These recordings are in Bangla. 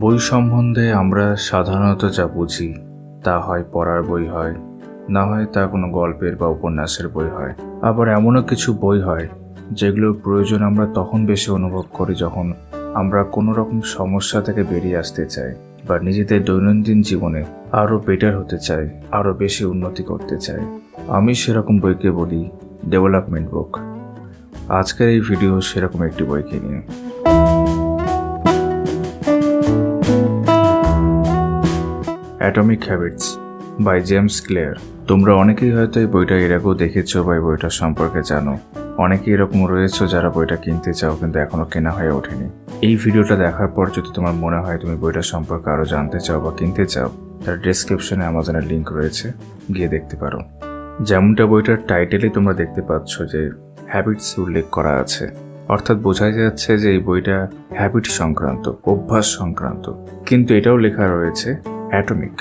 বই সম্বন্ধে আমরা সাধারণত যা বুঝি তা হয় পড়ার বই হয়, না হয় তা কোনো গল্পের বা উপন্যাসের বই হয়। আবার এমনও কিছু বই হয় যেগুলোর প্রয়োজন আমরা তখন বেশি অনুভব করি যখন আমরা কোনো রকম সমস্যা থেকে বেরিয়ে আসতে চাই বা নিজেদের দৈনন্দিন জীবনে আরও বেটার হতে চাই, আরও বেশি উন্নতি করতে চাই। আমি সেরকম বইকে বলি ডেভেলপমেন্ট বুক। আজকের এই ভিডিও সেরকম একটি বইকে নিয়ে। Atomic habits by James Clear. তোমরা অনেকেই হয়তো এই বইটা এর আগেও দেখেছো বা এই বইটার সম্পর্কে জানো। অনেকেই এরকম রয়েছে যারা বইটা কিনতে চাও কিন্তু এখনো কেনা হয়ে ওঠেনি। এই ভিডিওটা দেখার পর যদি তোমার মনে হয় তুমি বইটার সম্পর্কে আরও জানতে চাও বা কিনতে চাও, তার ডেসক্রিপশনে অ্যামাজনের লিঙ্ক রয়েছে, গিয়ে দেখতে পারো। যেমনটা বইটার টাইটেলেই তোমরা দেখতে পাচ্ছ যে হ্যাবিটস উল্লেখ করা আছে, অর্থাৎ বোঝাই যাচ্ছে যে এই বইটা হ্যাবিট সংক্রান্ত, অভ্যাস সংক্রান্ত। কিন্তু এটাও লেখা রয়েছে অ্যাটমিক।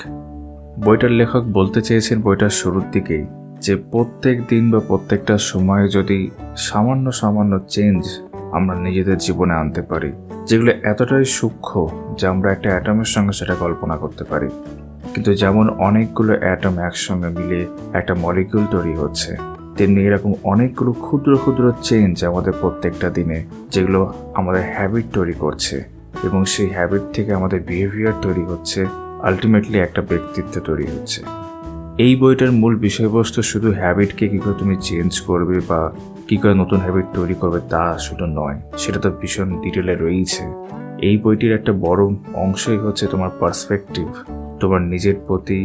বইটার লেখক বলতে চেয়েছেন বইটার শুরুর দিকেই যে প্রত্যেক দিন বা প্রত্যেকটা সময়ে যদি সামান্য সামান্য চেঞ্জ আমরা নিজেদের জীবনে আনতে পারি, যেগুলো এতটাই সূক্ষ্ম যে আমরা একটা অ্যাটমের সঙ্গে সেটা কল্পনা করতে পারি। কিন্তু যেমন অনেকগুলো অ্যাটম একসঙ্গে মিলে একটা মলিকিউল তৈরি হচ্ছে, তেমনি এরকম অনেকগুলো ক্ষুদ্র ক্ষুদ্র চেঞ্জ আমাদের প্রত্যেকটা দিনে যেগুলো আমাদের হ্যাবিট তৈরি করছে, এবং সেই হ্যাবিট থেকে আমাদের বিহেভিয়ার তৈরি হচ্ছে, আলটিমেটলি একটা ব্যক্তিত্ব তৈরি হচ্ছে। এই বইটার মূল বিষয়বস্তু শুধু হ্যাবিটকে কী করে তুমি চেঞ্জ করবে বা কী করে নতুন হ্যাবিট তৈরি করবে তা শুধু নয়, সেটা তো ভীষণ ডিটেলে রয়েছে। এই বইটির একটা বড় অংশই হচ্ছে তোমার পার্সপেক্টিভ, তোমার নিজের প্রতি,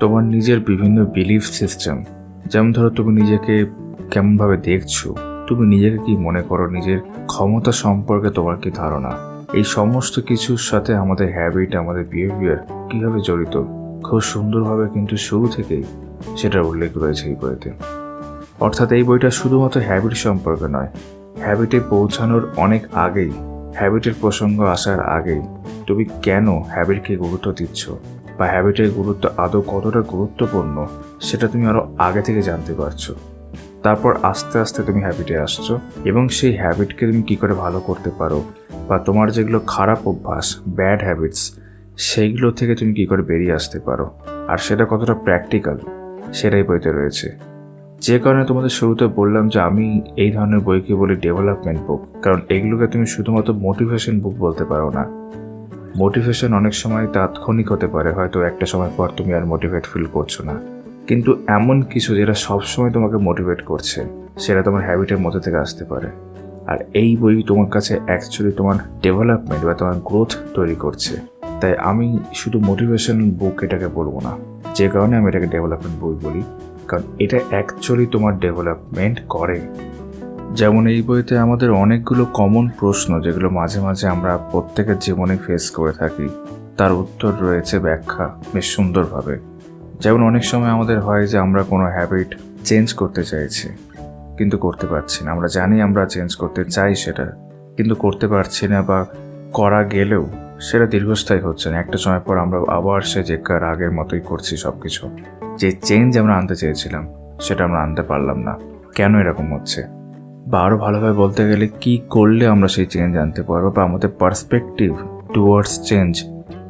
তোমার নিজের বিভিন্ন বিলিফ সিস্টেম। যেমন ধরো তুমি নিজেকে কেমনভাবে দেখছো, তুমি নিজেকে কি মনে করো, নিজের ক্ষমতা সম্পর্কে তোমার কি ধারণা, এই সমস্ত কিছুর সাথে আমাদের হ্যাবিট, আমাদের বিহেভিয়ার কীভাবে জড়িত খুব সুন্দরভাবে কিন্তু শুরু থেকেই সেটার উল্লেখ রয়েছে এই বইতে। অর্থাৎ এই বইটা শুধুমাত্র হ্যাবিট সম্পর্কে নয়, হ্যাবিটে পৌঁছানোর অনেক আগেই, হ্যাবিটের প্রসঙ্গ আসার আগেই তুমি কেন হ্যাবিটকে গুরুত্ব দিচ্ছ বা হ্যাবিটের গুরুত্ব আদৌ কতটা গুরুত্বপূর্ণ সেটা তুমি আরও আগে থেকে জানতে পারছো। তারপর আস্তে আস্তে তুমি হ্যাবিটে আসছো এবং সেই হ্যাবিটকে তুমি কী করে ভালো করতে পারো বা তোমার যেগুলো খারাপ অভ্যাস, ব্যাড হ্যাবিটস, সেইগুলো থেকে তুমি কী করে বেরিয়ে আসতে পারো, আর সেটা কতটা প্র্যাকটিক্যাল সেটাই বইতে রয়েছে। যে কারণে তোমাদের শুরুতে বললাম যে আমি এই ধরনের বইকে বলি ডেভেলপমেন্ট বুক, কারণ এগুলোকে তুমি শুধুমাত্র মোটিভেশন বুক বলতে পারো না। মোটিভেশন অনেক সময় তাৎক্ষণিক হতে পারে, হয়তো একটা সময় পর তুমি আর মোটিভেট ফিল করছো না, কিন্তু এমন কিছু যেটা সবসময় তোমাকে মোটিভেট করছে সেটা তোমার হ্যাবিটের মধ্যে থেকে আসতে পারে। আর এই বই তোমার কাছে অ্যাকচুয়ালি তোমার ডেভেলপমেন্ট বা তোমার গ্রোথ তৈরি করছে। তাই আমি শুধু মোটিভেশন বুক এটাকে বলবো না, যে কারণে আমি এটাকে ডেভেলপমেন্ট বই বলি, কারণ এটা অ্যাকচুয়ালি তোমার ডেভেলপমেন্ট করে। যেমন এই বইতে আমাদের অনেকগুলো কমন প্রশ্ন যেগুলো মাঝে মাঝে আমরা প্রত্যেকের জীবনে ফেস করে থাকি, তার উত্তর রয়েছে ব্যাখ্যা বেশ সুন্দরভাবে। যেমন অনেক সময় আমাদের হয় যে আমরা কোনো হ্যাবিট চেঞ্জ করতে চাইছি কিন্তু করতে পারছি না, আমরা জানি আমরা চেঞ্জ করতে চাই সেটা, কিন্তু করতে পারছি না, বা করা গেলেও সেটা দীর্ঘস্থায়ী হচ্ছে না। একটা সময় পর আমরা আবার সে যেকার আগের মতোই করছি সব কিছু। যে চেঞ্জ আমরা আনতে চেয়েছিলাম সেটা আমরা আনতে পারলাম না। কেন এরকম হচ্ছে, বা আরও ভালোভাবে বলতে গেলে কি করলে আমরা সেই চেঞ্জ আনতে পারবো, বা আমাদের পার্সপেক্টিভ টুয়ার্ডস চেঞ্জ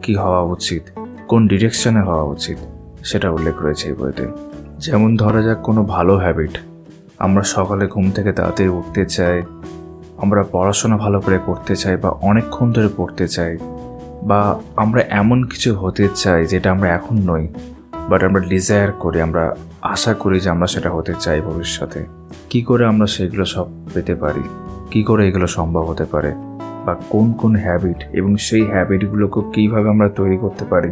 কি হওয়া উচিত, কোন ডিরেকশনে হওয়া উচিত, সেটা উল্লেখ রয়েছে এই বইতে। যেমন ধরা যাক কোনো ভালো হ্যাবিট, আমরা সকালে ঘুম থেকে তাড়াতাড়ি উঠতে চাই, আমরা পড়াশোনা ভালো করে করতে চাই বা অনেকক্ষণ ধরে পড়তে চাই, বা আমরা এমন কিছু হতে চাই যেটা আমরা এখন নই, বাট আমরা ডিজায়ার করি, আমরা আশা করি যে আমরা সেটা হতে চাই ভবিষ্যতে। কি করে আমরা সেগুলো সব পেতে পারি, কি করে এগুলো সম্ভব হতে পারে, বা কোন কোন হ্যাবিট এবং সেই হ্যাবিটগুলোকে কীভাবে আমরা তৈরি করতে পারি,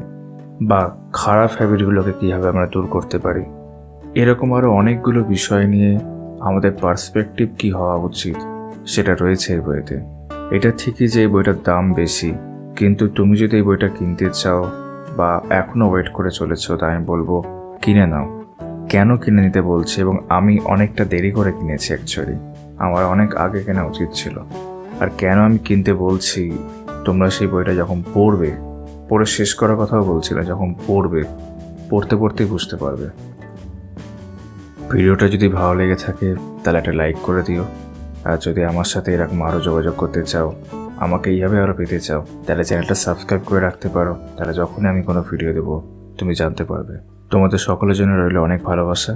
বা খারাপ হ্যাবিটগুলোকে কীভাবে আমরা দূর করতে পারি, এরকম আরও অনেকগুলো বিষয় নিয়ে আমাদের পার্সপেক্টিভ কী হওয়া উচিত সেটা রয়েছে এই বইতে। এটা ঠিকই যে এই বইটার দাম বেশি, কিন্তু তুমি যদি এই বইটা কিনতে চাও বা এখনও ওয়েট করে চলেছো, তাই আমি বলবো কিনে নাও। কেন কিনে নিতে বলছি, এবং আমি অনেকটা দেরি করে কিনেছি, অ্যাকচুয়ালি আমার অনেক আগে কেনা উচিত ছিল। আর কেন আমি কিনতে বলছি, তোমরা সেই বইটা যখন পড়বে, পড়ে শেষ করার কথাও বলছি না, যখন পড়বে, পড়তে পড়তেই বুঝতে পারবে। ভিডিওটা যদি ভালো লেগে থাকে তাহলে একটা লাইক করে দিও, আর যদি আমার সাথে এরকম আরও যোগাযোগ করতে চাও আমাকে এইভাবে আরও পেতে চাও, তাহলে চ্যানেলটা সাবস্ক্রাইব করে রাখতে পারো। তাহলে যখনই আমি কোনো ভিডিও দেবো তুমি জানতে পারবে। তোমাদের সকলের জন্য রইল অনেক ভালোবাসা।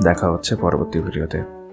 দেখা হচ্ছে পরবর্তী ভিডিওতে।